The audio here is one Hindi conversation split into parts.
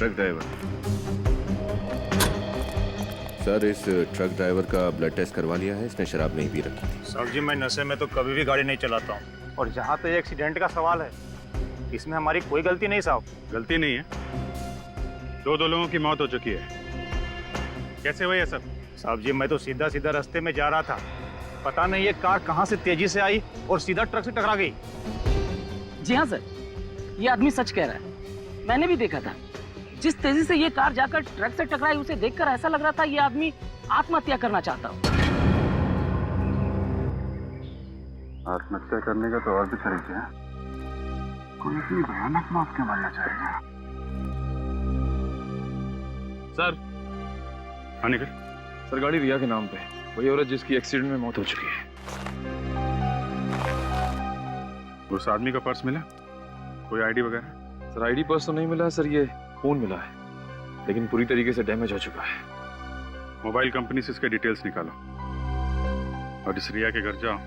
Truck driver. सर, इस ट्रक ड्राइवर का ब्लड टेस्ट करवा लिया है, इसने शराब नहीं पी रखी थी। सर जी, मैं नशे में तो कभी भी गाड़ी नहीं चलाता हूँ। और जहाँ पे एक्सीडेंट का सवाल है, इसमें हमारी कोई गलती नहीं साहब। गलती नहीं है, दो लोगों की मौत हो चुकी है। कैसे हुआ ये सब? साहब जी, मैं तो सीधा सीधा रास्ते में जा रहा था, पता नहीं ये कार कहाँ से तेजी से आई और सीधा ट्रक से टकरा गई। जी हाँ सर, ये आदमी सच कह रहा है, मैंने भी देखा था। जिस तेजी से ये कार जाकर ट्रक से टकराई, उसे देखकर ऐसा लग रहा था ये आदमी आत्महत्या करना चाहता हो। आत्महत्या करने का तो और भी तरीके हैं। कोई इतनी भयानक मौत क्यों मरना चाहेगा? सर, हाँ निकल। सर गाड़ी रिया के नाम पे, वही औरत जिसकी एक्सीडेंट में मौत हो चुकी है। उस आदमी का पर्स मिला? कोई आईडी वगैरह? सर आईडी पर्स तो नहीं मिला सर, ये फोन मिला है, लेकिन पूरी तरीके से डैमेज हो चुका है। मोबाइल कंपनी से इसके डिटेल्स निकालो और इस रिया के घर जाओ,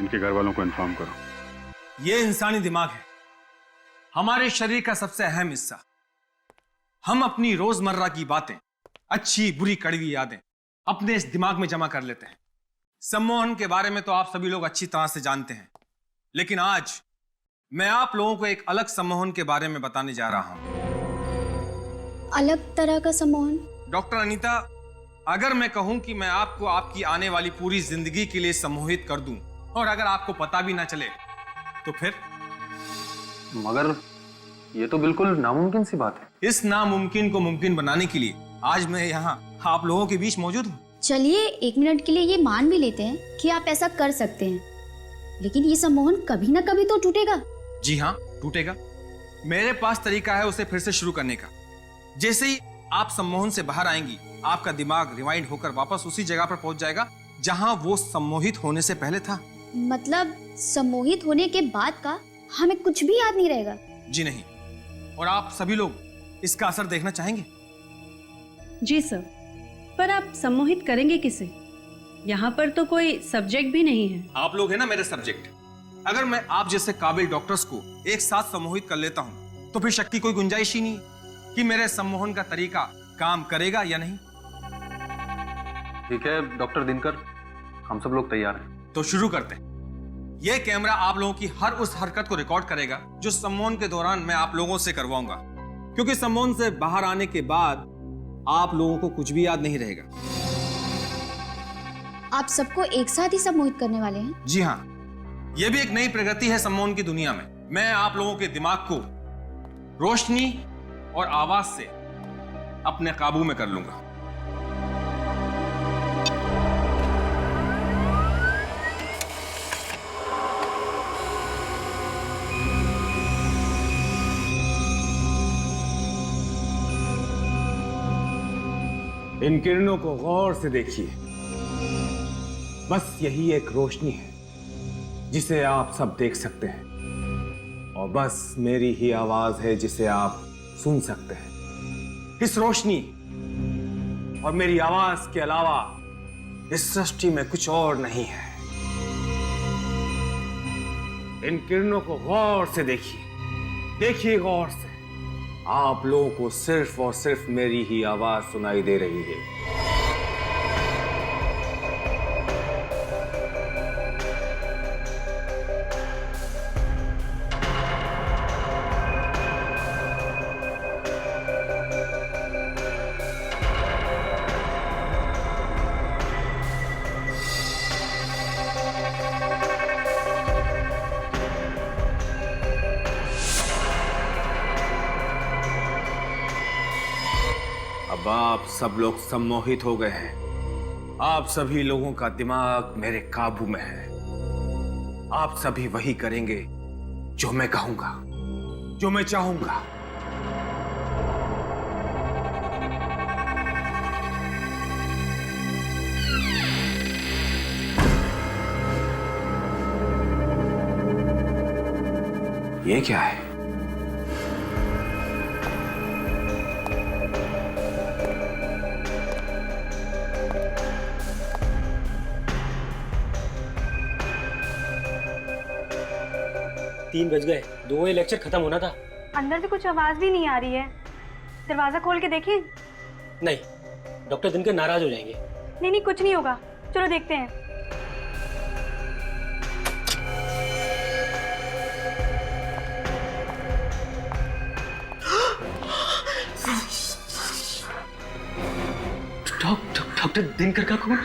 इनके घर वालों को इन्फॉर्म करो। ये इंसानी दिमाग है, हमारे शरीर का सबसे अहम हिस्सा। हम अपनी रोजमर्रा की बातें, अच्छी बुरी कड़वी यादें अपने इस दिमाग में जमा कर लेते हैं। सम्मोहन के बारे में तो आप सभी लोग अच्छी तरह से जानते हैं, लेकिन आज मैं आप लोगों को एक अलग सम्मोहन के बारे में बताने जा रहा हूं। अलग तरह का सम्मोहन? डॉक्टर अनीता, अगर मैं कहूं कि मैं आपको आपकी आने वाली पूरी जिंदगी के लिए सम्मोहित कर दूं और अगर आपको पता भी ना चले तो फिर? मगर ये तो बिल्कुल नामुमकिन सी बात है। इस नामुमकिन को मुमकिन बनाने के लिए आज मैं यहाँ आप लोगों के बीच मौजूद हूँ। चलिए, एक मिनट के लिए ये मान भी लेते हैं कि आप ऐसा कर सकते हैं, लेकिन ये सम्मोहन कभी ना कभी तो टूटेगा। जी हाँ, टूटेगा। मेरे पास तरीका है उसे फिर से शुरू करने का। जैसे ही आप सम्मोहन से बाहर आएंगी, आपका दिमाग रिवाइंड होकर वापस उसी जगह पर पहुंच जाएगा जहां वो सम्मोहित होने से पहले था। मतलब सम्मोहित होने के बाद का हमें कुछ भी याद नहीं रहेगा? जी नहीं। और आप सभी लोग इसका असर देखना चाहेंगे? जी सर, पर आप सम्मोहित करेंगे किसे? यहाँ पर तो कोई सब्जेक्ट भी नहीं है। आप लोग है ना मेरे सब्जेक्ट। अगर मैं आप जैसे काबिल डॉक्टर्स को एक साथ सम्मोहित कर लेता हूँ तो फिर शक की कोई गुंजाइश ही नहीं कि मेरे सम्मोहन का तरीका काम करेगा या नहीं। ठीक है डॉक्टर दिनकर, हम सब लोग तैयार हैं। तो शुरू करते हैं। यह कैमरा आप लोगों की हर उस हरकत को रिकॉर्ड करेगा जो सम्मोहन के दौरान मैं आप लोगों से करवाऊंगा, क्योंकि सम्मोहन से बाहर आने के बाद आप लोगों को कुछ भी याद नहीं रहेगा। आप सबको एक साथ ही सम्मोहित करने वाले हैं? जी हाँ, यह भी एक नई प्रगति है सम्मोहन की दुनिया में। मैं आप लोगों के दिमाग को रोशनी और आवाज से अपने काबू में कर लूंगा। इन किरणों को गौर से देखिए। बस यही एक रोशनी है जिसे आप सब देख सकते हैं, और बस मेरी ही आवाज है जिसे आप सुन सकते हैं। इस रोशनी और मेरी आवाज के अलावा इस सृष्टि में कुछ और नहीं है। इन किरणों को गौर से देखिए, देखिए गौर से। आप लोगों को सिर्फ और सिर्फ मेरी ही आवाज सुनाई दे रही है। अब आप सब लोग सम्मोहित हो गए हैं। आप सभी लोगों का दिमाग मेरे काबू में है। आप सभी वही करेंगे जो मैं कहूंगा, जो मैं चाहूंगा। ये क्या है? तीन बज गए, 2 बजे लेक्चर खत्म होना था। अंदर से कुछ आवाज भी नहीं आ रही है। दरवाजा खोल के देखें? नहीं, डॉक्टर दिनकर नाराज हो जाएंगे। नहीं नहीं, कुछ नहीं होगा, चलो देखते हैं। डॉक्टर दिनकर का खून?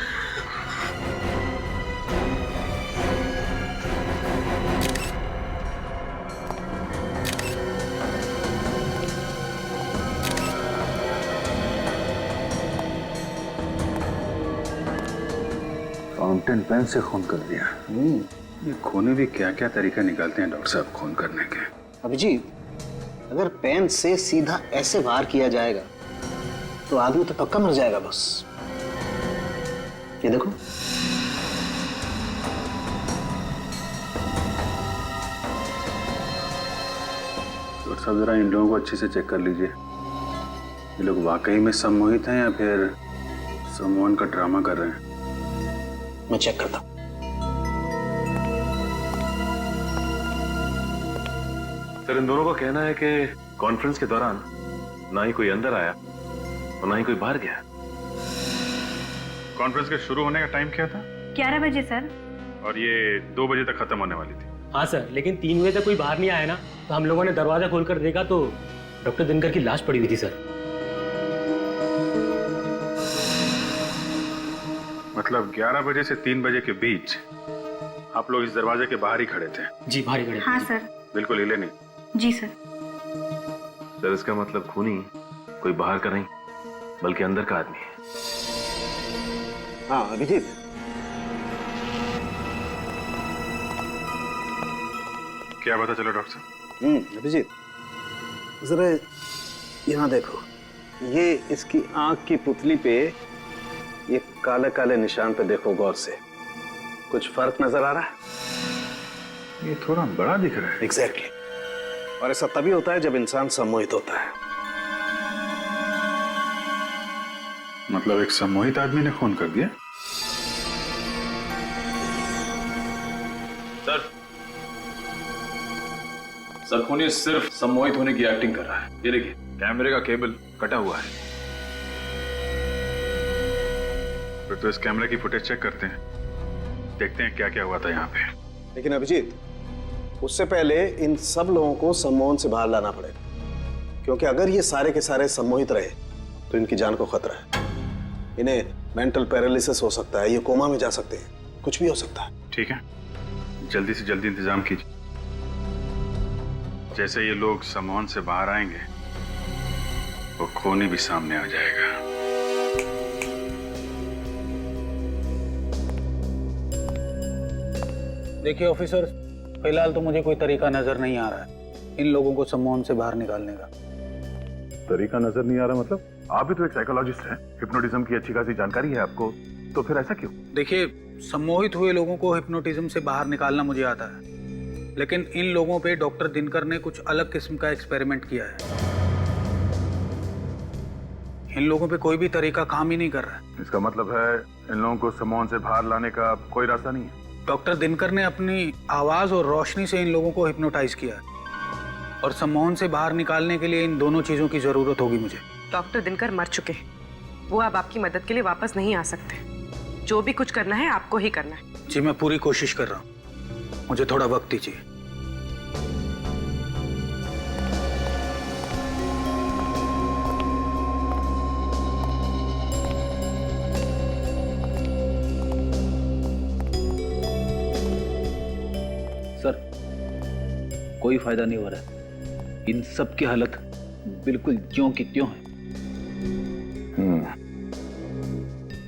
फाउंटेन पेन से खून कर दिया। ये खूनी भी क्या क्या तरीका निकालते हैं डॉक्टर साहब खून करने के। अभिजीत, अगर पेन से सीधा ऐसे वार किया जाएगा तो आदमी तो पक्का मर जाएगा बस। ये देखो, डॉक्टर साहब जरा इन लोगों को अच्छे से चेक कर लीजिए। ये लोग वाकई में सम्मोहित हैं या फिर सम्मोहन का ड्रामा कर रहे हैं। मैं चेक करता हूं। सर, इन दोनों का कहना है कि कॉन्फ्रेंस के दौरान ना ही कोई अंदर आया और ना ही कोई बाहर गया। कॉन्फ्रेंस के शुरू होने का टाइम क्या था? 11 बजे सर। और ये 2 बजे तक खत्म होने वाली थी। हाँ सर, लेकिन 3 बजे तक कोई बाहर नहीं आया ना, तो हम लोगों ने दरवाजा खोलकर देखा तो डॉक्टर दिनकर की लाश पड़ी हुई थी सर। मतलब 11 बजे से 3 बजे के बीच आप लोग इस दरवाजे के बाहर ही खड़े थे? जी, बाहर ही खड़े थे। हाँ सर। बिल्कुल हिले नहीं? जी सर। सर, इसका मतलब खूनी कोई बाहर का नहीं बल्कि अंदर का आदमी है। हाँ अभिजीत, क्या पता चलो डॉक्टर साहब? अभिजीत जरा यहाँ देखो, ये इसकी आंख की पुतली पे ये काले काले निशान पे देखो गौर से। कुछ फर्क नजर आ रहा है? ये थोड़ा बड़ा दिख रहा है। एग्जैक्टली। और ऐसा तभी होता है जब इंसान सम्मोहित होता है। मतलब एक सम्मोहित आदमी ने खून कर दिया? सर, खूनी सिर्फ सम्मोहित होने की एक्टिंग कर रहा है। ये देखिए, कैमरे का केबल कटा हुआ है। फिर तो इस कैमरे की फुटेज चेक करते हैं, देखते हैं क्या क्या हुआ था यहाँ पे। लेकिन अभिजीत, उससे पहले इन सब लोगों को सम्मोहन से बाहर लाना पड़ेगा, क्योंकि अगर ये सारे के सारे सम्मोहित रहे तो इनकी जान को खतरा है। इन्हें मेंटल पैरालिसिस हो सकता है, ये कोमा में जा सकते हैं, कुछ भी हो सकता है। ठीक है, जल्दी से जल्दी इंतजाम कीजिए। जैसे ये लोग सम्मोहन से बाहर आएंगे वो खूनी भी सामने आ जाएगा। देखिए ऑफिसर, फिलहाल तो मुझे कोई तरीका नजर नहीं आ रहा है इन लोगों को सम्मोहन से बाहर निकालने का। तरीका नजर नहीं आ रहा मतलब? आप भी तो एक साइकोलॉजिस्ट हैं, हिप्नोटिज्म की अच्छी खासी जानकारी है आपको, तो फिर ऐसा क्यों? देखिए, सम्मोहित हुए लोगों को हिप्नोटिज्म से बाहर निकालना मुझे आता है, लेकिन इन लोगों पे डॉक्टर दिनकर ने कुछ अलग किस्म का एक्सपेरिमेंट किया है। इन लोगों पे कोई भी तरीका काम ही नहीं कर रहा है। इसका मतलब है इन लोगों को सम्मोहन से बाहर लाने का कोई रास्ता नहीं है? डॉक्टर दिनकर ने अपनी आवाज और रोशनी से इन लोगों को हिप्नोटाइज किया है, और सम्मोहन से बाहर निकालने के लिए इन दोनों चीजों की जरूरत होगी मुझे। डॉक्टर दिनकर मर चुके हैं, वो अब आपकी मदद के लिए वापस नहीं आ सकते। जो भी कुछ करना है आपको ही करना है। जी, मैं पूरी कोशिश कर रहा हूँ, मुझे थोड़ा वक्त दीजिए। सर, कोई फायदा नहीं हो रहा है। इन सब की हालत बिल्कुल ज्यों की त्यों है।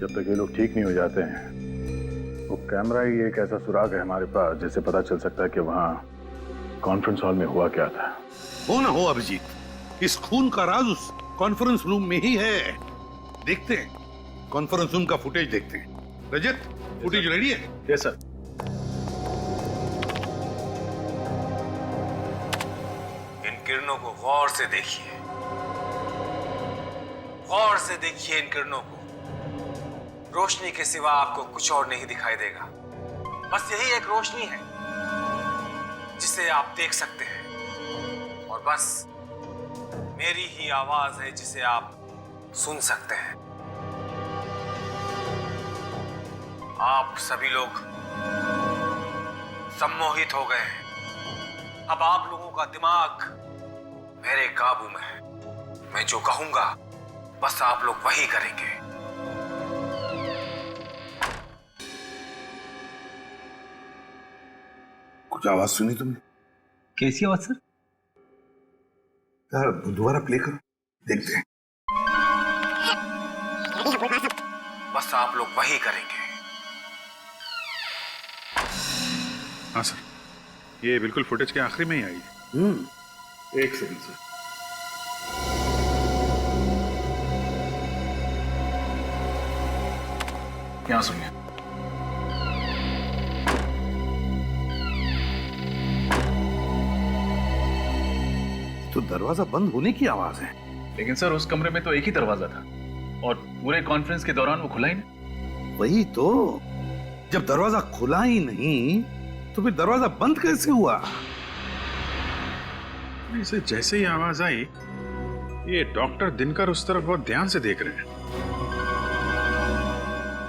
जब तक ये लोग ठीक नहीं हो जाते हैं, वो कैमरा ही एक ऐसा सुराग है हमारे पास जिससे पता चल सकता है कि वहाँ कॉन्फ्रेंस हॉल में हुआ क्या था। हो ना हो अभिजीत, इस खून का राज उस कॉन्फ्रेंस रूम में ही है। देखते हैं, कॉन्फ्रेंस रूम का फुटेज देखते हैं। रजत, फुटेज रेडी है? Yes sir. इन किरणों को गौर से देखिए, गौर से देखिए इन किरणों को। रोशनी के सिवा आपको कुछ और नहीं दिखाई देगा। बस यही एक रोशनी है जिसे आप देख सकते हैं, और बस मेरी ही आवाज है जिसे आप सुन सकते हैं। आप सभी लोग सम्मोहित हो गए हैं। अब आप लोगों का दिमाग मेरे काबू में है। मैं जो कहूंगा बस आप लोग वही करेंगे। कुछ आवाज सुनी तुमने? कैसी आवाज सर? यार दोबारा प्ले करो, देखते हैं। बस आप लोग वही करेंगे। हाँ सर, ये बिल्कुल फुटेज के आखिरी में ही आई है। एक सेकंड सर। यहाँ सुनिए। तो दरवाजा बंद होने की आवाज है। लेकिन सर उस कमरे में तो एक ही दरवाजा था और पूरे कॉन्फ्रेंस के दौरान वो खुला ही नहीं। वही तो, जब दरवाजा खुला ही नहीं तो फिर दरवाजा बंद कैसे हुआ? इसे जैसे ही आवाज आई, ये डॉक्टर दिनकर उस तरफ बहुत ध्यान से देख रहे हैं।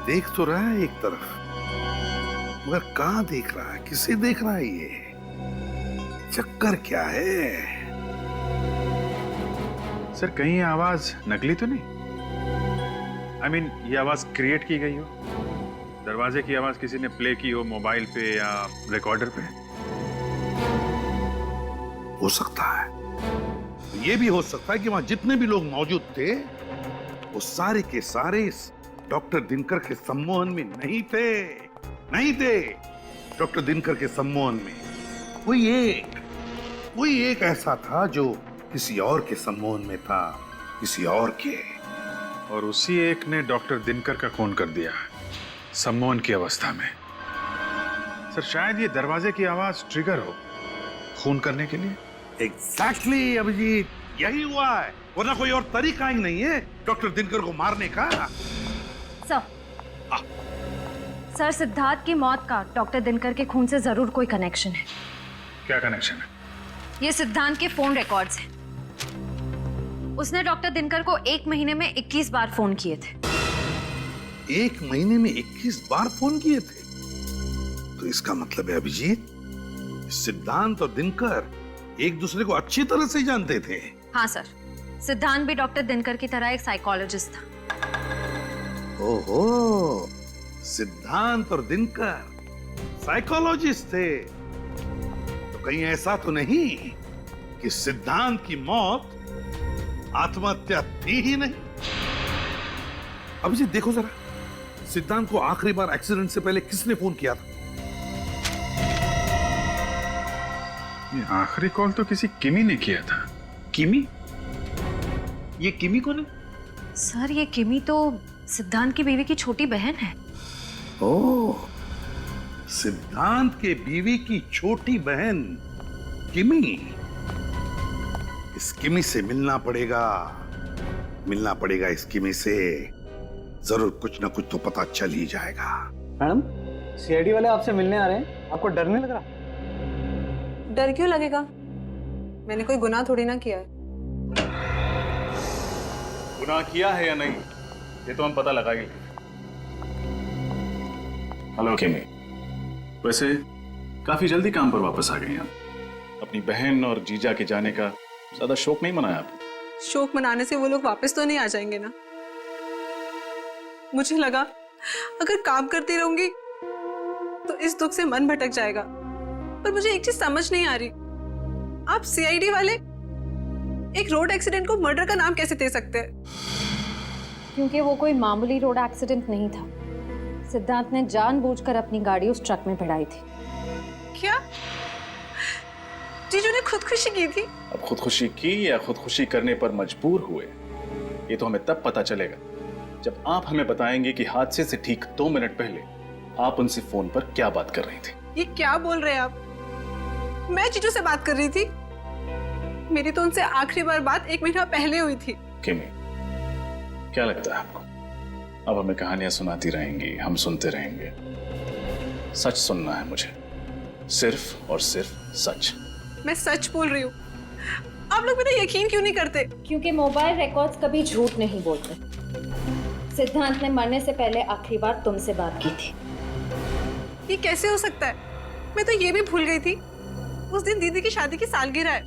देख तो रहा है एक तरफ, मगर कहां देख रहा है, किसे देख रहा है? ये चक्कर क्या है? सर कहीं ये आवाज नकली तो नहीं? I mean, ये आवाज क्रिएट की गई हो? दरवाजे की आवाज किसी ने प्ले की हो मोबाइल पे या रिकॉर्डर पे? हो सकता है। ये भी हो सकता है कि वहां जितने भी लोग मौजूद थे वो सारे के सारे इस डॉक्टर दिनकर के सम्मोहन में नहीं थे। डॉक्टर दिनकर के सम्मोहन में कोई एक ऐसा था जो किसी और के सम्मोहन में था, किसी और के। और उसी एक ने डॉक्टर दिनकर का खून कर दिया सम्मोहन की अवस्था में। सर शायद ये दरवाजे की आवाज ट्रिगर हो खून करने के लिए। एग्जैक्टली अभिजीत, यही हुआ है, वरना कोई और तरीका ही नहीं है डॉक्टर दिनकर को मारने का। सर सिद्धार्थ की मौत का डॉक्टर दिनकर के खून से जरूर कोई कनेक्शन है। क्या कनेक्शन है? ये सिद्धांत के फोन रिकॉर्ड्स हैं। उसने डॉक्टर दिनकर को 1 महीने में 21 बार फोन किए थे। 1 महीने में 21 बार फोन किए थे? तो इसका मतलब है अभिजीत, सिद्धांत और दिनकर एक दूसरे को अच्छी तरह से जानते थे। हाँ सर, सिद्धांत भी डॉक्टर दिनकर की तरह एक साइकोलॉजिस्ट था। ओहो, सिद्धांत और दिनकर साइकोलॉजिस्ट थे। तो कहीं ऐसा तो नहीं कि सिद्धांत की मौत आत्महत्या थी ही नहीं? अभिजीत देखो जरा, सिद्धांत को आखिरी बार एक्सीडेंट से पहले किसने फोन किया था? ये आखिरी कॉल तो किसी किमी ने किया था। किमी? ये किमी कौन है? सर ये किमी तो सिद्धांत की बीवी की छोटी बहन है। ओह, सिद्धांत के बीवी की छोटी बहन किमी। इस किमी से मिलना पड़ेगा इस किमी से। जरूर कुछ ना कुछ तो पता चल ही जाएगा। मैडम, सीआईडी वाले आपसे मिलने आ रहे हैं, आपको डर नहीं लग रहा? डर क्यों लगेगा? मैंने कोई गुनाह थोड़ी ना किया है। गुनाह किया है या नहीं ये तो हम पता लगाएंगे। हेलो किमी, वैसे काफी जल्दी काम पर वापस आ गए हैं। अपनी बहन और जीजा के जाने का ज्यादा शौक नहीं मनाया आपने? शौक मनाने से वो लोग वापस तो नहीं आ जाएंगे ना। मुझे लगा अगर काम करती रहूंगी तो इस दुख से मन भटक जाएगा, पर मुझे एक चीज समझ नहीं आ रही, आप सीआईडी वाले एक रोड एक्सीडेंट को मर्डर का नाम कैसे दे सकते हैं? क्योंकि वो कोई मामूली रोड एक्सीडेंट नहीं था। सिद्धांत ने जानबूझकर अपनी गाड़ी उस ट्रक में भिड़ाई थी। क्या जीजू ने खुदकुशी की थी? अब खुदकुशी की या खुदकुशी करने पर मजबूर हुए ये तो हमें तब पता चलेगा जब आप हमें बताएंगे कि हादसे से ठीक 2 मिनट पहले आप उनसे फोन पर क्या बात कर रही थी। ये क्या बोल रहे हैं आप? मैं जीजू से बात कर रही थी। मेरी तो उनसे आखिरी बार बात 1 महीना पहले हुई थी। किमी, क्या लगता है आपको अब हमें कहानियां सुनाती रहेंगी, हम सुनते रहेंगे? सच सुनना है मुझे, सिर्फ और सिर्फ सच। मैं सच बोल रही हूँ। आप लोग मेरा यकीन क्यों नहीं करते? क्योंकि मोबाइल रिकॉर्ड्स कभी झूठ नहीं बोलते। सिद्धांत ने मरने से पहले आखिरी बार तुमसे बात की थी। ये कैसे हो सकता है? मैं तो ये भी भूल गई थी उस दिन दीदी की शादी की सालगिरह है।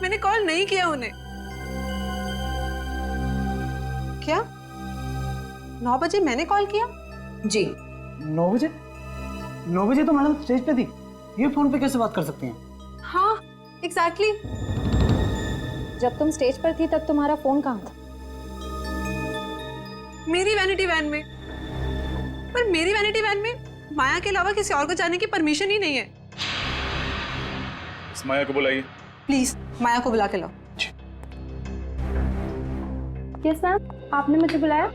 मैंने कॉल नहीं किया उन्हें। क्या 9 बजे मैंने कॉल किया? जी 9 बजे? 9 बजे तो मैडम स्टेज पे थी, ये फोन पे कैसे बात कर सकती हैं? हाँ एग्जैक्टली। जब तुम स्टेज पर थी तब तुम्हारा फोन कहाँ था? मेरी वैनिटी वैन में। पर मेरी वैनिटी वैन में माया के अलावा किसी और को जाने की परमिशन ही नहीं है। इस माया को बुलाइए। प्लीज माया को बुला के लाओ। यस मैम, आपने मुझे बुलाया?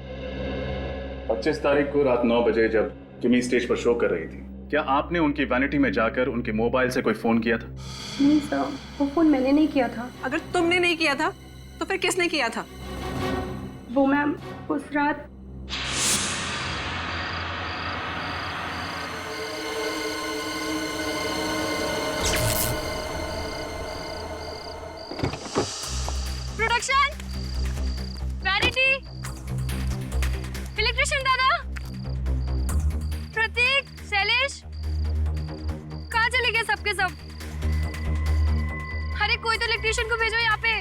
25 तारीख को रात 9 बजे जब किमी स्टेज पर शो कर रही थी, क्या आपने उनकी वैनिटी में जाकर उनके मोबाइल से कोई फोन किया था? नहीं सर, वो फोन मैंने नहीं किया था। अगर तुमने नहीं किया था तो फिर किसने किया था? वो मैम उस रात प्रोडक्शन, वैनिटी, इलेक्ट्रिशियन दादा, प्रतीक, शैलेश, कहाँ चले गए सबके सब? अरे कोई तो इलेक्ट्रिशियन को भेजो यहाँ पे।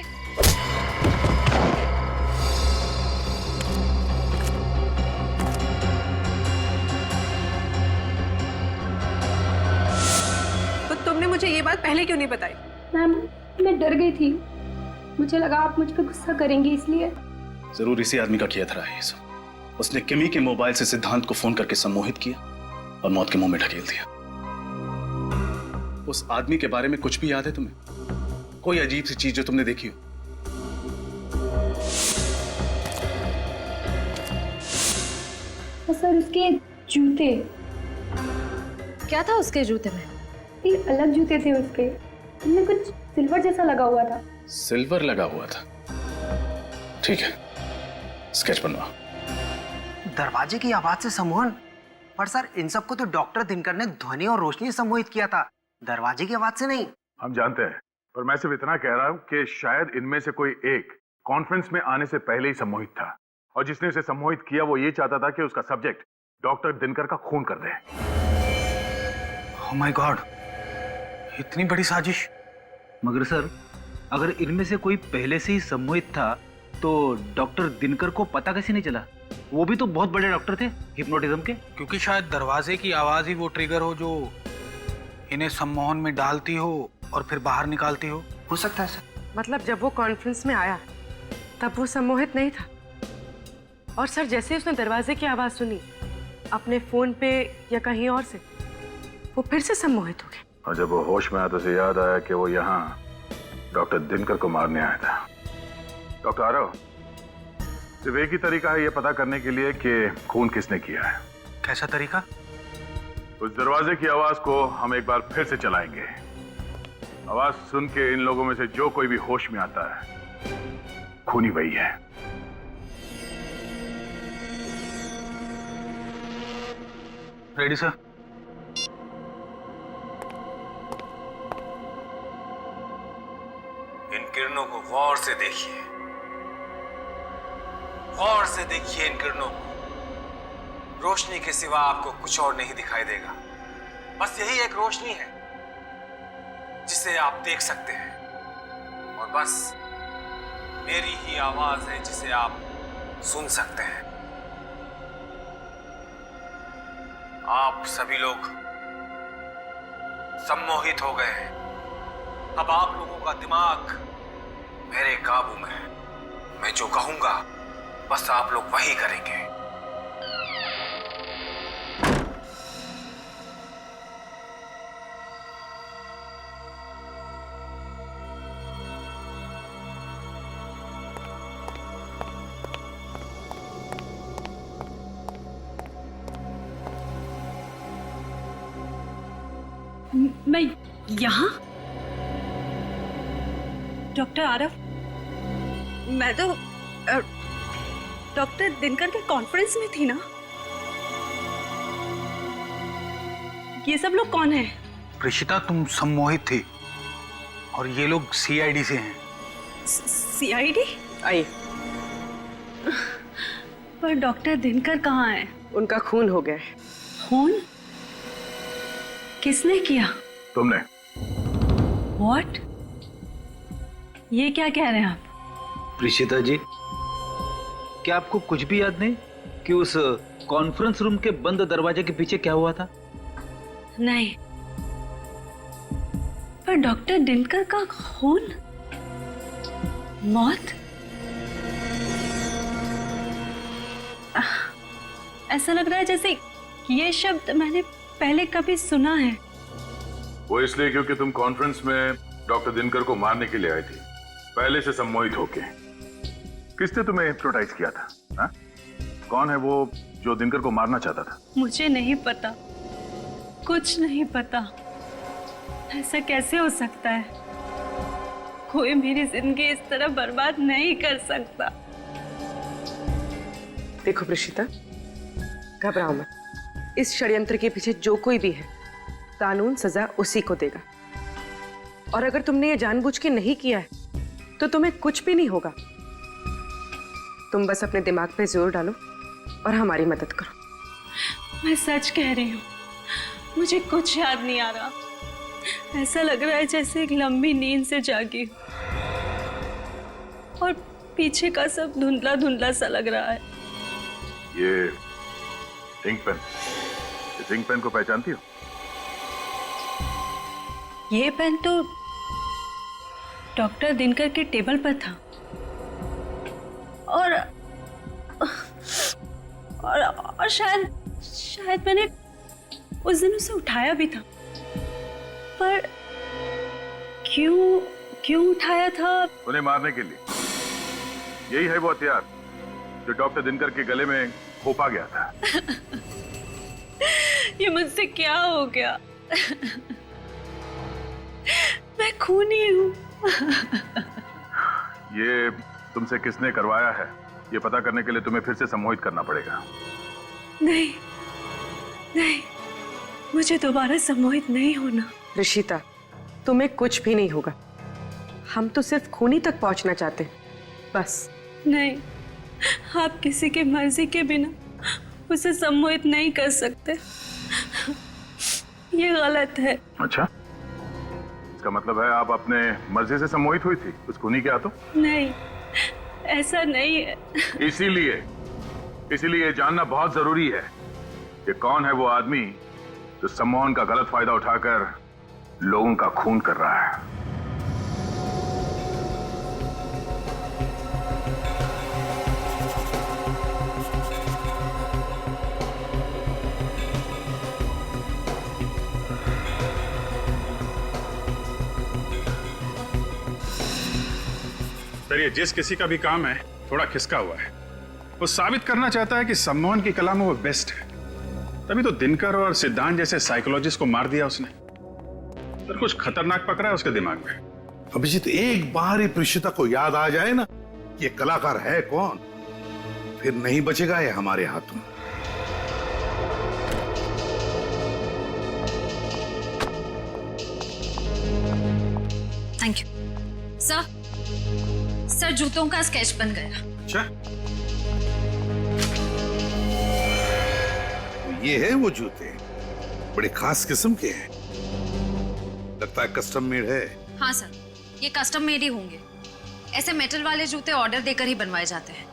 तो तुमने मुझे ये बात पहले क्यों नहीं बताई? मैम मैं डर गई थी, मुझे लगा आप मुझ पर गुस्सा करेंगी इसलिए। जरूर इसी आदमी का किया था ये सब। उसने किमी के मोबाइल से सिद्धांत को फोन करके सम्मोहित किया और मौत के मुंह में ढकेल दिया। उस आदमी के बारे में कुछ भी याद है तुम्हें? कोई अजीब सी चीज जो तुमने देखी हो? सर उसके जूते। क्या था उसके जूते में? ये अलग जूते थे उसके, उनमें कुछ सिल्वर जैसा लगा हुआ था। सिल्वर लगा हुआ था? ठीक है, स्केच बनवा। दरवाजे की आवाज से सम्मोहन? पर सर इन सबको तो डॉक्टर दिनकर ने ध्वनि और रोशनी सम्मोहित किया था, दरवाजे की आवाज से नहीं। हम जानते हैं, पर मैं सिर्फ इतना कह रहा हूं कि शायद इनमें से कोई एक कॉन्फ्रेंस में आने से पहले ही सम्मोहित था, और जिसने उसे सम्मोहित किया वो ये चाहता था कि उसका सब्जेक्ट डॉक्टर दिनकर का खून कर दे। ओह माय गॉड, इतनी बड़ी साजिश। मगर सर अगर इनमें से कोई पहले से ही सम्मोहित था तो डॉक्टर दिनकर को पता कैसे नहीं चला? वो भी तो बहुत बड़े डॉक्टर थे हिप्नोटिज्म के। क्योंकि शायद दरवाजे की आवाज ही वो ट्रिगर हो जो इन्हें सम्मोहन में डालती हो और फिर बाहर निकालती हो। हो सकता है सर। मतलब जब वो कॉन्फ्रेंस में आया तब वो सम्मोहित नहीं था, और सर जैसे उसने दरवाजे की आवाज सुनी अपने फोन पे या कहीं और से, वो फिर से सम्मोहित हो गए। और जब वो होश में आया तो उसे याद आया कि वो यहाँ डॉक्टर दिनकर को मारने आया था। डॉक्टर आरव, सिर्फ एक ही तरीका है ये पता करने के लिए कि खून किसने किया है। कैसा तरीका? उस दरवाजे की आवाज को हम एक बार फिर से चलाएंगे। आवाज सुन के इन लोगों में से जो कोई भी होश में आता है, खूनी वही है। Ready sir. इन किरणों को गौर से देखिए, गौर से देखिए इन किरणों को। रोशनी के सिवा आपको कुछ और नहीं दिखाई देगा। बस यही एक रोशनी है जिसे आप देख सकते हैं, और बस मेरी ही आवाज है जिसे आप सुन सकते हैं। आप सभी लोग सम्मोहित हो गए हैं। अब आप लोगों का दिमाग मेरे काबू में है। मैं जो कहूंगा बस आप लोग वही करेंगे। मैं यहाँ? डॉक्टर आरव, मैं तो डॉक्टर दिनकर के कॉन्फ्रेंस में थी ना। ये सब लोग कौन है? प्रेषिता, तुम सम्मोहित थी, और ये लोग सीआईडी से हैं। सीआईडी? आइए। पर डॉक्टर दिनकर कहाँ है? उनका खून हो गया है। खून? किसने किया? तुमने। व्हाट? ये क्या कह रहे हैं आप? प्रीशिता जी, क्या आपको कुछ भी याद नहीं कि उस कॉन्फ्रेंस रूम के बंद दरवाजे के पीछे क्या हुआ था? नहीं। पर डॉक्टर दिनकर का खून, मौत, ऐसा लग रहा है जैसे ये शब्द मैंने पहले कभी सुना है। वो इसलिए क्योंकि तुम कॉन्फ्रेंस में डॉक्टर दिनकर को मारने के लिए आई थी, पहले से सम्मोहित होके। किसने तुम्हें हिप्नोटाइज किया था? हा? कौन है वो जो दिनकर को मारना चाहता था? मुझे नहीं पता, कुछ नहीं पता। ऐसा कैसे हो सकता है? कोई मेरी जिंदगी इस तरह बर्बाद नहीं कर सकता। देखो प्रीशिता, घबराओ मत। इस षड्यंत्र के पीछे जो कोई भी है, कानून सजा उसी को देगा। और अगर तुमने ये जानबूझ के नहीं किया है तो तुम्हें कुछ भी नहीं होगा। तुम बस अपने दिमाग पे जोर डालो और हमारी मदद करो। मैं सच कह रही हूँ, मुझे कुछ याद नहीं आ रहा। ऐसा लग रहा है जैसे एक लंबी नींद से जागी और पीछे का सब धुंधला धुंधला सा लग रहा है। ये इंक पेन, इस इंक पेन को पहचानती हो? ये पेन तो डॉक्टर दिनकर के टेबल पर था और शायद मैंने उस दिन उसे उठाया भी था। पर क्यों उठाया था? उन्हें मारने के लिए। यही है वो हथियार जो डॉक्टर दिनकर के गले में खोपा गया था। ये मुझसे क्या हो गया? मैं खूनी हूँ। ये तुमसे किसने करवाया है, ये पता करने के लिए तुम्हें फिर से सम्मोहित करना पड़ेगा। नहीं, मुझे दोबारा सम्मोहित नहीं होना। ऋषिता, तुम्हें कुछ भी नहीं होगा। हम तो सिर्फ खूनी तक पहुंचना चाहते हैं, बस। नहीं, आप किसी की मर्जी के बिना उसे सम्मोहित नहीं कर सकते। ये गलत है। अच्छा, इसका मतलब है आप अपने मर्जी से सम्मोहित हुई थी उस खूनी के हाथों? नहीं, ऐसा नहीं है। इसीलिए जानना बहुत जरूरी है कि कौन है वो आदमी जो सम्मोहन का गलत फायदा उठाकर लोगों का खून कर रहा है। सर, ये जिस किसी का भी काम है थोड़ा खिसका हुआ है। वो साबित करना चाहता है कि सम्मोहन की कला में वो बेस्ट है। तभी तो दिनकर और सिद्धांत जैसे साइकोलॉजिस्ट को मार दिया उसने। सर, कुछ खतरनाक पकड़ा है उसके दिमाग में। अभिजीत, एक बार ही प्रीशिता को याद आ जाए ना ये कलाकार है कौन, फिर नहीं बचेगा ये हमारे हाथों। थैंक यू सर, जूतों का स्केच बन गया। अच्छा, ये है वो जूते, बड़े खास किस्म के हैं। लगता है कस्टम मेड है। हाँ सर, ये कस्टम मेड ही होंगे। ऐसे मेटल वाले जूते ऑर्डर देकर ही बनवाए जाते हैं।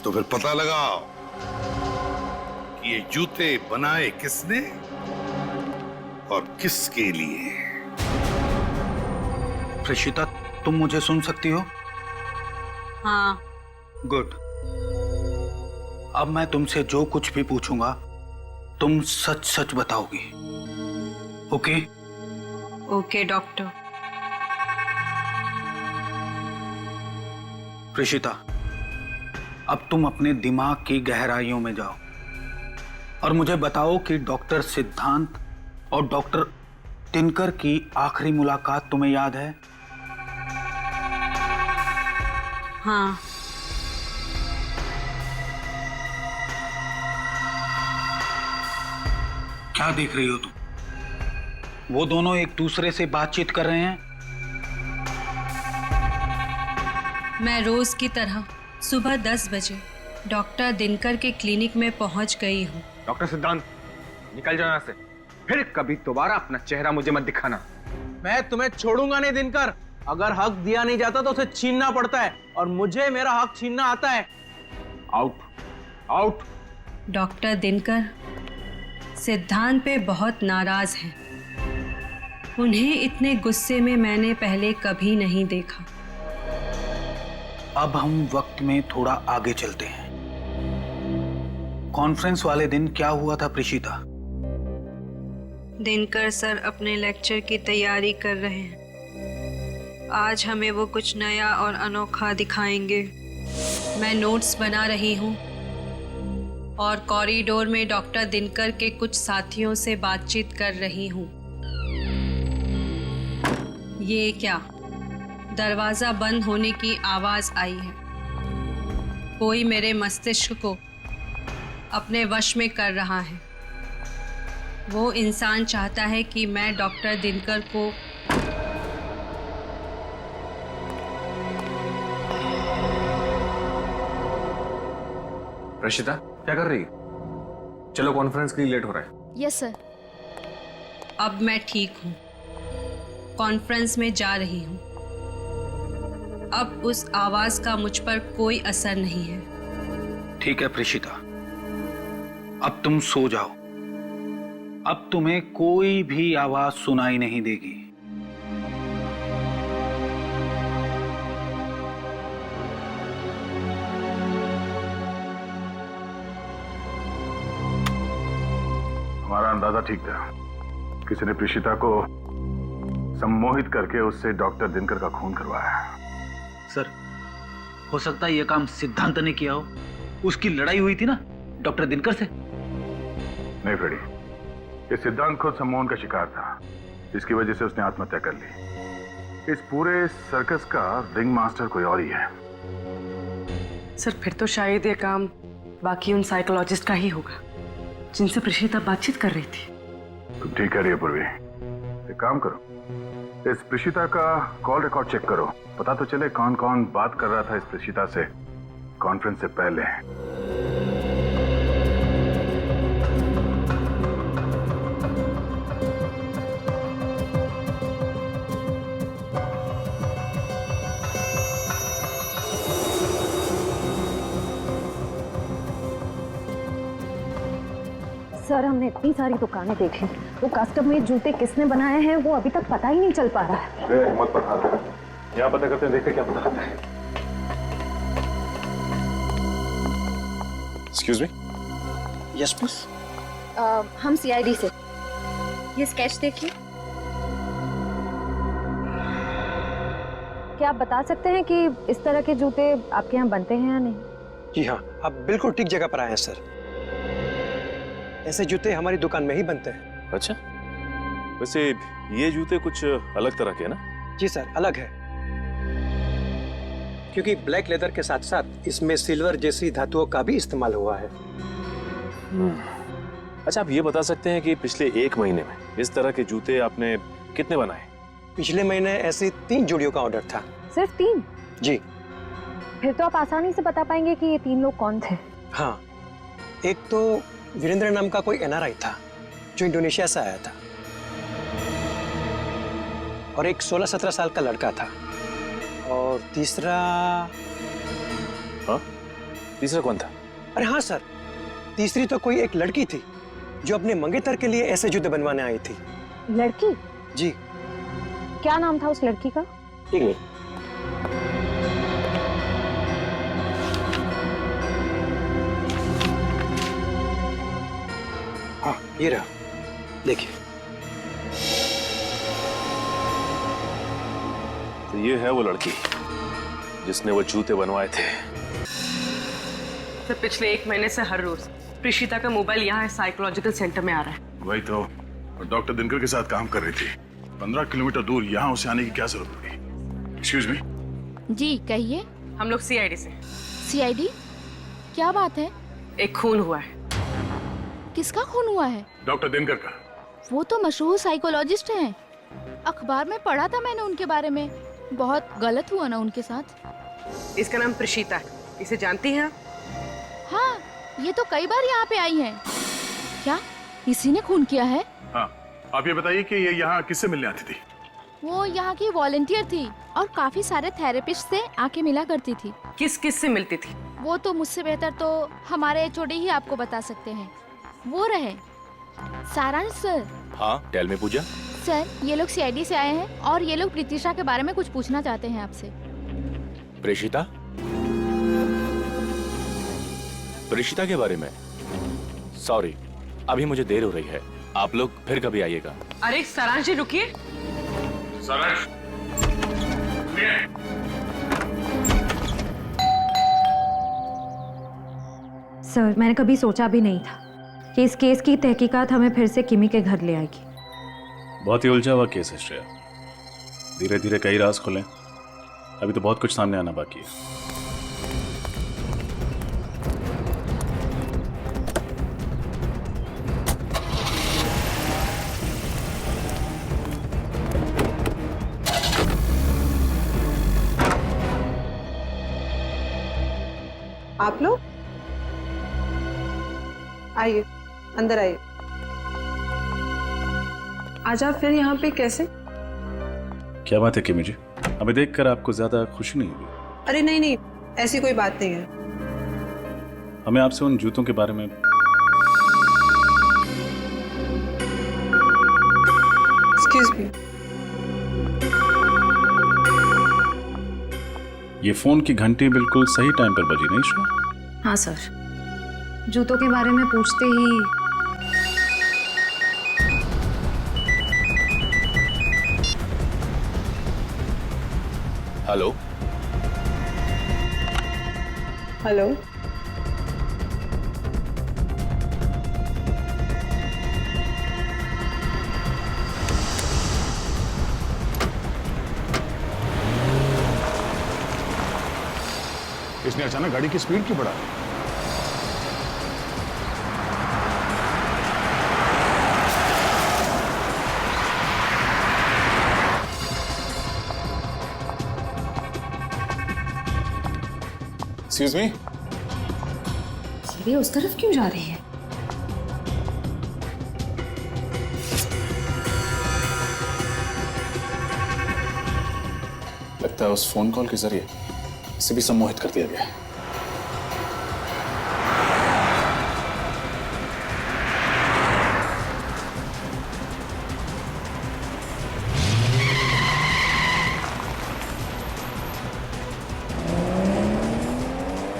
तो फिर पता लगाओ कि ये जूते बनाए किसने और किसके लिए। प्रीशिता, तुम मुझे सुन सकती हो? हाँ। गुड। अब मैं तुमसे जो कुछ भी पूछूंगा तुम सच सच बताओगी। ओके? Okay doctor. प्रीशिता, अब तुम अपने दिमाग की गहराइयों में जाओ और मुझे बताओ कि डॉक्टर सिद्धांत और डॉक्टर दिनकर की आखिरी मुलाकात तुम्हें याद है? हाँ। क्या देख रही हो तुम? वो दोनों एक दूसरे से बातचीत कर रहे हैं मैं रोज की तरह सुबह 10 बजे डॉक्टर दिनकर के क्लिनिक में पहुंच गई हूँ। डॉक्टर सिद्धांत, निकल जाओ यहाँ से। फिर कभी दोबारा अपना चेहरा मुझे मत दिखाना। मैं तुम्हें छोड़ूंगा नहीं दिनकर। अगर हक दिया नहीं जाता तो उसे छीनना पड़ता है, और मुझे मेरा हक छीनना आता है। Out, out. डॉक्टर दिनकर सिद्धांत पे बहुत नाराज हैं। उन्हें इतने गुस्से में मैंने पहले कभी नहीं देखा। अब हम वक्त में थोड़ा आगे चलते हैं। कॉन्फ्रेंस वाले दिन क्या हुआ था प्रीशिता? दिनकर सर अपने लेक्चर की तैयारी कर रहे हैं। आज हमें वो कुछ नया और अनोखा दिखाएंगे। मैं नोट्स बना रही हूँ और कॉरिडोर में डॉक्टर दिनकर के कुछ साथियों से बातचीत कर रही हूँ। ये क्या? दरवाजा बंद होने की आवाज आई है। कोई मेरे मस्तिष्क को अपने वश में कर रहा है। वो इंसान चाहता है कि मैं डॉक्टर दिनकर को रशिता, क्या कर रही है? चलो, कॉन्फ्रेंस के लिए लेट हो रहा है। Yes sir. अब मैं ठीक हूँ। कॉन्फ्रेंस में जा रही हूँ। अब उस आवाज का मुझ पर कोई असर नहीं है। ठीक है प्रीशिता, अब तुम सो जाओ। अब तुम्हें कोई भी आवाज सुनाई नहीं देगी। हमारा अंदाजा ठीक था। किसी ने प्रीशिता को सम्मोहित करके उससे डॉक्टर दिनकर का खून करवाया। सर, हो सकता है यह काम सिद्धांत ने किया हो। उसकी लड़ाई हुई थी ना डॉक्टर दिनकर से। नहीं फ्रेडी, ये सिद्धांत खुद सम्मोहन का शिकार था, जिसकी वजह से उसने आत्महत्या कर ली। इस पूरे सर्कस का रिंग मास्टर कोई और ही है। सर, फिर तो शायद ये काम बाकी उन साइकोलॉजिस्ट का ही होगा जिनसे प्रीशिता बातचीत कर रही थी। तुम ठीक कह रही है पूर्वी। एक काम करो, इस प्रीशिता का कॉल रिकॉर्ड चेक करो। पता तो चले कौन कौन बात कर रहा था इस प्रीशिता से कॉन्फ्रेंस से पहले। सर, हमने इतनी सारी दुकानें देखी, वो कस्टम मेड जूते किसने बनाए हैं वो अभी तक पता ही नहीं चल पा रहा है। मत पर हाथ। यहाँ पता करते हैं, देखते क्या पता लगता है। Excuse me. Yes boss. हम सीआईडी से। ये स्केच देखिए। क्या आप बता सकते हैं कि इस तरह के जूते आपके यहाँ बनते हैं या नहीं? जी हाँ, आप बिल्कुल ठीक जगह पर आए हैं सर। ऐसे जूते हमारी दुकान में ही बनते हैं। अच्छा, वैसे ये जूते कुछ अलग तरह के हैं ना? जी सर, अलग है, क्योंकि ब्लैक लेदर के साथ साथ इसमें सिल्वर जैसी धातुओं का भी इस्तेमाल हुआ है। अच्छा, आप ये बता सकते हैं कि पिछले 1 महीने में इस तरह के जूते आपने कितने बनाए? पिछले महीने ऐसी 3 जोड़ियों का ऑर्डर था। सिर्फ 3? जी। फिर तो आप आसानी से बता पाएंगे कि ये 3 लोग कौन थे। हाँ, एक तो वीरेंद्र नाम का कोई एनआरआई था जो इंडोनेशिया से आया था, और एक 16-17 साल का लड़का था, और तीसरा। हाँ? तीसरा कौन था? अरे हाँ सर, तीसरी तो कोई एक लड़की थी जो अपने मंगेतर के लिए ऐसे जूते बनवाने आई थी। लड़की? जी। क्या नाम था उस लड़की का? एक मिनट। हाँ, ये रहा, देखिए। तो ये है वो लड़की जिसने वो जूते बनवाए थे। सर, पिछले 1 महीने से हर रोज प्रीशिता का मोबाइल यहाँ साइकोलॉजिकल सेंटर में आ रहा है। वही तो, डॉक्टर दिनकर के साथ काम कर रही थी। 15 किलोमीटर दूर यहाँ उसे आने की क्या जरूरत पड़ी? Excuse me. जी कहिए। हम लोग सीआईडी से। सीआईडी? क्या बात है? एक खून हुआ है। किसका खून हुआ है? डॉक्टर दिनकर का। वो तो मशहूर साइकोलॉजिस्ट हैं। अखबार में पढ़ा था मैंने उनके बारे में। बहुत गलत हुआ ना उनके साथ? इसका नाम प्रशीता है, इसे जानती हैं आप? हाँ, ये तो कई बार यहाँ पे आई है। क्या इसी ने खून किया है? हाँ, आप ये बताइए कि ये यहाँ किससे मिलने आती थी? वो यहाँ की वॉलंटियर थी और काफी सारे थेरेपिस्ट से आके मिला करती थी। किस किस से मिलती थी? वो तो मुझसे बेहतर तो हमारे एचओडी ही आपको बता सकते हैं। वो रहे सारांश सर। हाँ, टेल मी पूजा। सर, ये लोग सीआईडी से आए हैं और ये लोग प्रीतिशा के बारे में कुछ पूछना चाहते हैं आपसे। प्रेषिता? प्रेषिता के बारे में? सॉरी, अभी मुझे देर हो रही है, आप लोग फिर कभी आइएगा। अरे सारांश जी रुकिए। सारांश, सर, मैंने कभी सोचा भी नहीं था कि इस केस की तहकीकात हमें फिर से किमी के घर ले आएगी। बहुत ही उलझा हुआ केस है श्रेया, धीरे धीरे कई राज खुले, अभी तो बहुत कुछ सामने आना बाकी है। आप लोग आइए, अंदर आइए। आज आप फिर यहाँ पे कैसे? क्या बात है किमी जी, हमें देखकर आपको ज्यादा खुशी नहीं हुई? अरे नहीं नहीं, ऐसी कोई बात नहीं है। हमें आपसे उन जूतों के बारे में। Excuse me. ये फोन की घंटी बिल्कुल सही टाइम पर बजी नहीं श्रेया? हाँ सर, जूतों के बारे में पूछते ही हेलो हेलो। इसने अचानक गाड़ी की स्पीड क्यों बढ़ा? एक्सक्यूज मी, ये उस तरफ क्यों जा रही है? लगता है उस फोन कॉल के जरिए इसे भी सम्मोहित कर दिया गया है।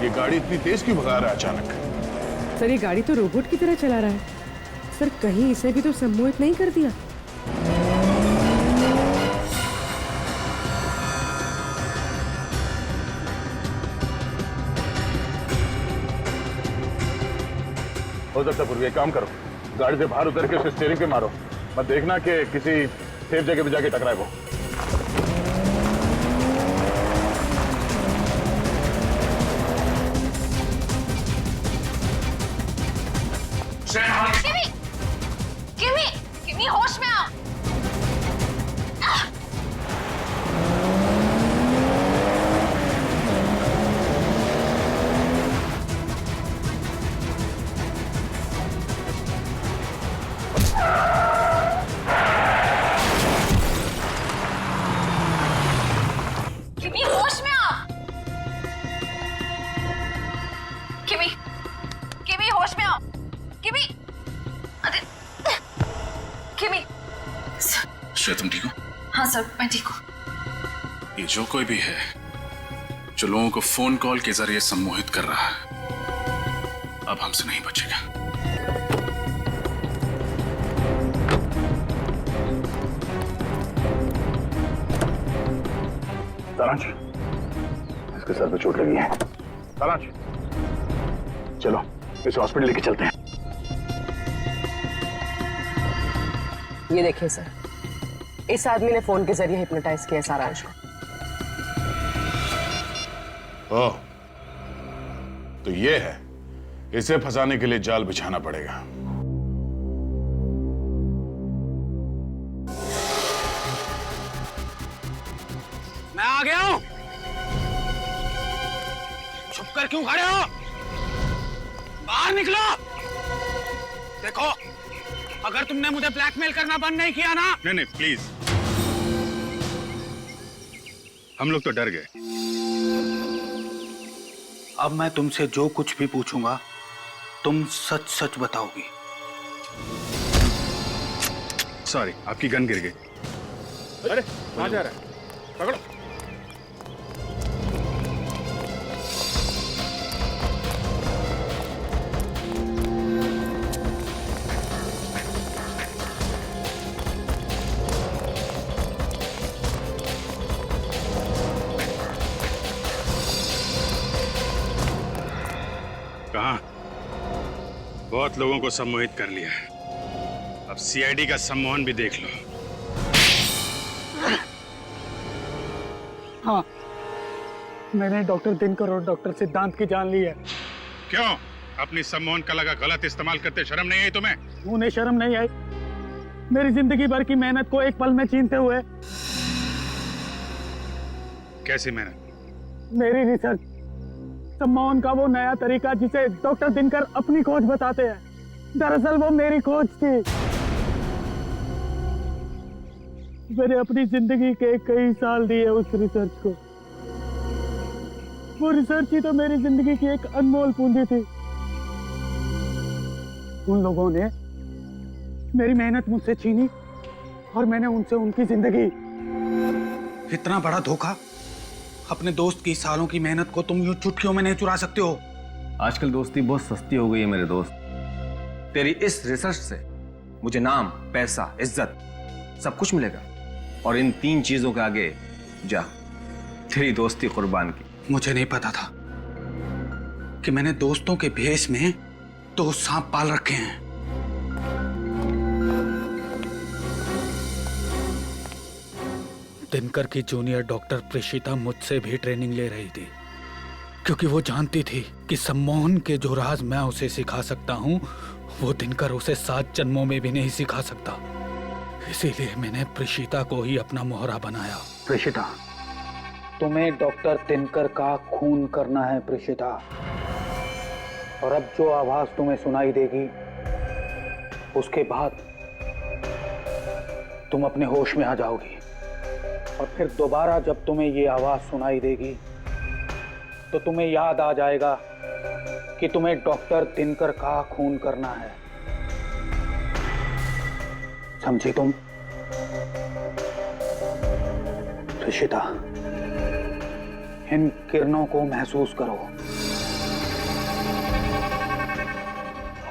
ये गाड़ी इतनी तेज क्यों भगा रहा है अचानक? सर, ये गाड़ी तो रोबोट की तरह चला रहा है। सर, कहीं इसे भी तो सम्मोहित नहीं कर दिया? हो सकता पूर्वी, एक काम करो, गाड़ी से बाहर उतर के उसके स्टीयरिंग पे मारो, मत देखना कि किसी सेफ जगह पे जाके टकराए वो। किमी, किमी, किमी होश में आओ। किमी होश में आओ। किमी, किमी होश में आओ। किमी, अरे किमी। श्रेया, तुम ठीक हो? हाँ सर, मैं ठीक हूँ। ये जो कोई भी है जो लोगों को फोन कॉल के जरिए सम्मोहित कर रहा है, अब हमसे नहीं बचेगा। सारांश, इसके सर पे चोट लगी है। सारांश, चलो इसे हॉस्पिटल लेके चलते हैं। ये देखिए सर, इस आदमी ने फोन के जरिए हिप्नोटाइज किया सारांश को। ओह, तो ये है, इसे फंसाने के लिए जाल बिछाना पड़ेगा। मैं आ गया हूं। चुप कर क्यों खड़े हो? बाहर निकलो। देखो, अगर तुमने मुझे ब्लैकमेल करना बंद नहीं किया ना। नहीं नहीं प्लीज, हम लोग तो डर गए। अब मैं तुमसे जो कुछ भी पूछूंगा तुम सच सच बताओगी। सॉरी, आपकी गन गिर गई। अरे कहाँ जा रहा है? पकड़ो। कहाँ? बहुत लोगों को सम्मोहित कर लिया है। अब सीआईडी का सम्मोहन भी देख लो। हाँ, मैंने डॉक्टर दिनकर और डॉक्टर सिद्धांत की जान ली है। क्यों? अपनी सम्मोहन कला का गलत इस्तेमाल करते शर्म नहीं आई तुम्हें? उन्हें शर्म नहीं आई? मेरी जिंदगी भर की मेहनत को एक पल में छीनते हुए। कैसी मेहनत? मेरी रिसर्च, सम्मोहन का वो नया तरीका जिसे डॉक्टर दिनकर अपनी खोज बताते हैं, दरअसल वो मेरी खोज थी। मैंने अपनी जिंदगी के कई साल दिए उस रिसर्च को। वो रिसर्च ही तो मेरी जिंदगी की एक अनमोल पूंजी थी। उन लोगों ने मेरी मेहनत मुझसे छीनी और मैंने उनसे उनकी जिंदगी। इतना बड़ा धोखा, अपने दोस्त की सालों की मेहनत को तुम यूं चुटकियों में नहीं चुरा सकते हो। आजकल दोस्ती बहुत सस्ती हो गई है मेरे दोस्त। तेरी इस रिसर्च से मुझे नाम, पैसा, इज्जत सब कुछ मिलेगा, और इन 3 चीजों के आगे जा तेरी दोस्ती कुर्बान की। मुझे नहीं पता था कि मैंने दोस्तों के भेष में 2 सांप पाल रखे हैं। दिनकर की जूनियर डॉक्टर प्रेषिता मुझसे भी ट्रेनिंग ले रही थी, क्योंकि वो जानती थी कि सम्मोहन के जो राज मैं उसे सिखा सकता हूँ वो दिनकर उसे 7 जन्मों में भी नहीं सिखा सकता। इसीलिए मैंने प्रेषिता को ही अपना मोहरा बनाया। प्रेषिता, तुम्हें डॉक्टर दिनकर का खून करना है प्रेषिता, और अब जो आवाज तुम्हें सुनाई देगी उसके बाद तुम अपने होश में आ जाओगी, और फिर दोबारा जब तुम्हें ये आवाज सुनाई देगी तो तुम्हें याद आ जाएगा कि तुम्हें डॉक्टर दिनकर का खून करना है। समझी तुम? प्रेषिता, इन किरणों को महसूस करो।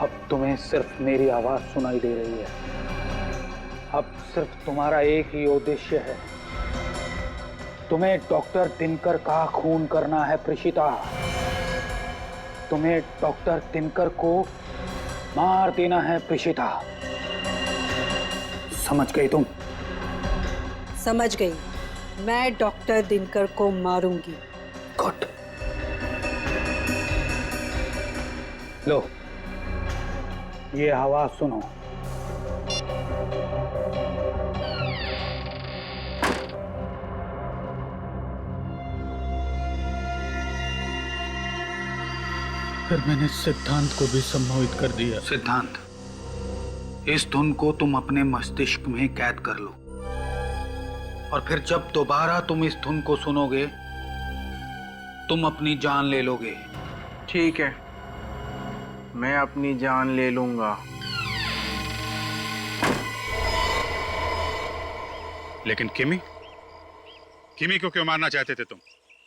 अब तुम्हें सिर्फ मेरी आवाज सुनाई दे रही है। अब सिर्फ तुम्हारा एक ही उद्देश्य है, तुम्हें डॉक्टर दिनकर का खून करना है प्रेषिता। तुम्हें डॉक्टर दिनकर को मार देना है प्रेषिता। समझ गई तुम? समझ गई। मैं डॉक्टर दिनकर को मारूंगी। गुड। लो, ये आवाज सुनो। फिर मैंने सिद्धांत को भी सम्मोहित कर दिया। सिद्धांत, इस धुन को तुम अपने मस्तिष्क में कैद कर लो, और फिर जब दोबारा तुम इस धुन को सुनोगे तुम अपनी जान ले लोगे। ठीक है, मैं अपनी जान ले लूंगा। लेकिन किमी को क्यों मारना चाहते थे तुम?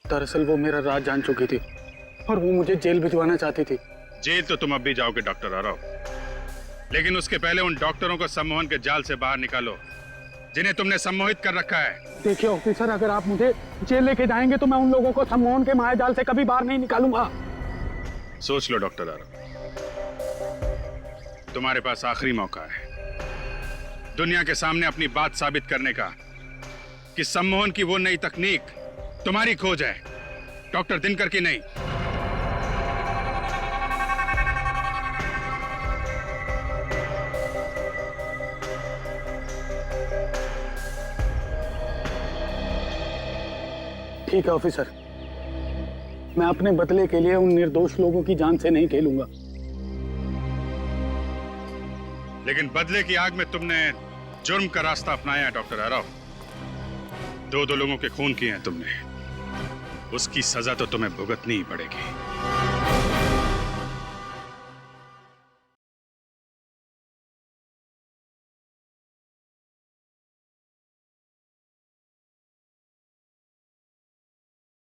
दरअसल वो मेरा राज जान चुकी थी और वो मुझे जेल भिजवाना चाहती थी। जेल तो तुम अब भी जाओगे डॉक्टर आरव, लेकिन उसके पहले उन डॉक्टरों को सम्मोहन के जाल से बाहर निकालो जिन्हें तुमने सम्मोहित कर रखा है। देखिए ऑफिसर, अगर आप मुझे जेल लेके जाएंगे तो मैं उन लोगों को सम्मोहन के मायाजाल से कभी बाहर नहीं निकालूंगा। सोच लो डॉक्टर आरव, तुम्हारे पास आखिरी मौका है दुनिया के सामने अपनी बात साबित करने का कि सम्मोहन की वो नई तकनीक तुम्हारी खोज है, डॉक्टर दिनकर की नहीं। ठीक है ऑफिसर, मैं अपने बदले के लिए उन निर्दोष लोगों की जान से नहीं खेलूंगा। लेकिन बदले की आग में तुमने जुर्म का रास्ता अपनाया है डॉक्टर आरव। दो लोगों के खून किए हैं तुमने, उसकी सजा तो तुम्हें भुगतनी ही पड़ेगी।